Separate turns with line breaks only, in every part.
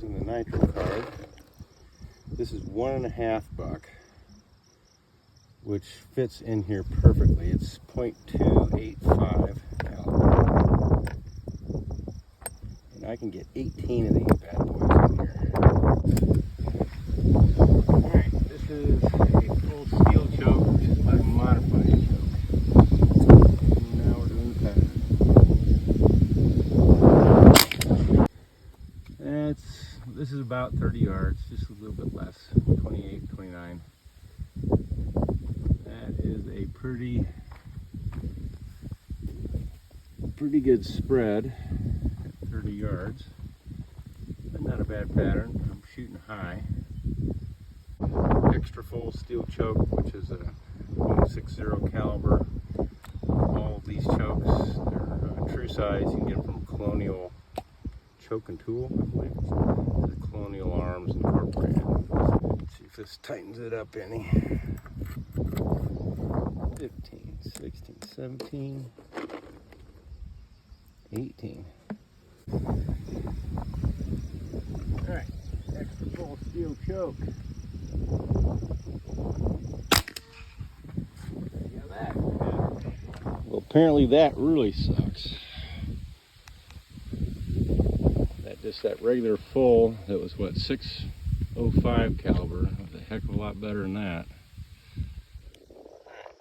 using the nitro card. This is 1.5 buck, which fits in here perfectly. It's .285 caliber. And I can get 18 of these bad boys in here. Alright, this is a full steel choke, which is my modified choke. And now we're doing the pattern. This is about 30 yards, just a little bit less, 28, 29. That is a pretty good spread at 30 yards, but not a bad pattern. I'm shooting high. Extra full steel choke, which is a .60 caliber. All of these chokes, they're true size. You can get them from Colonial Choke and Tool, I believe. The Colonial Arms Incorporated. Let's see if this tightens it up any. 15, 16, 17, 18. Alright, extra full steel choke. Well, apparently that really sucks. That regular full, that was what, .605 caliber. That was a heck of a lot better than that.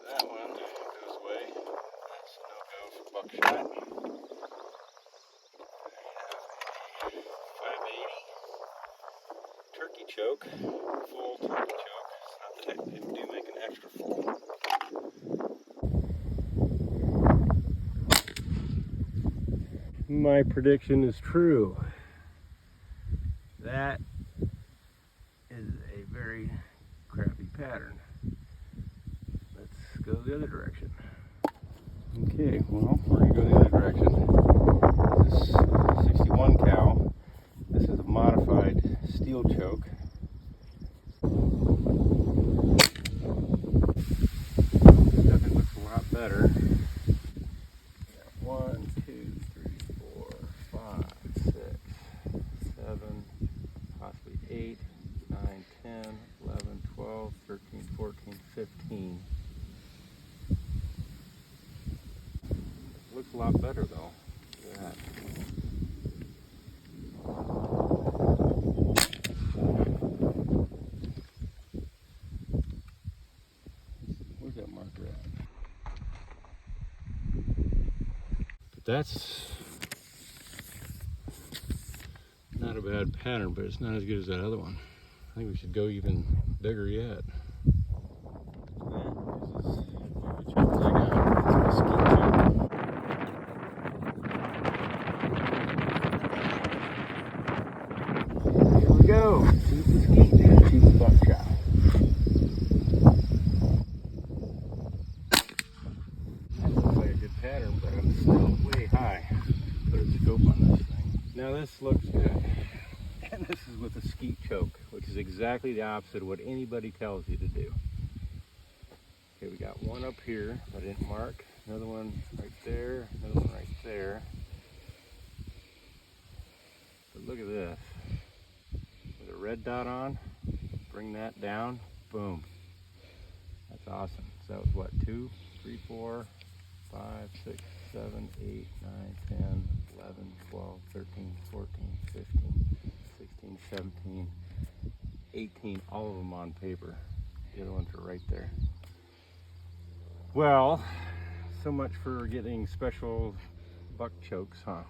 That one goes away. That's a no-go for buckshot. I have a 580 turkey choke, full turkey choke. It's not that I do make an extra full. My prediction is true. That is a very crappy pattern. Let's go the other direction. Okay, well, we're going to go the other direction. This is 61 cal. This is a modified steel choke. This definitely looks a lot better. 1, 2, 3, 4, 5, 6, 7, possibly 8, 9, 10, 11, 12, 13, 14, 15. Looks a lot better though. Look at that. Where's that marker at? But that's not a bad pattern, but it's not as good as that other one. I think we should go even bigger yet. Here we go. Shoot the skeet, shoot the buckshot. That looks like a good pattern, but I'm still way high. Put a scope on this thing. Now this looks good. And this is with a skeet choke, which is exactly the opposite of what anybody tells you to do. Okay, we got one up here that I didn't mark, another one right there, another one right there. But look at this. With a red dot on, bring that down, boom. That's awesome. So that was what, 2, 3, 4, 5, 6, 7, 8, 9, 10, 11, 12, 13, 14, 15, 16, 17, 18, all of them on paper. The other ones are right there. Well, so much for getting special buck chokes, huh?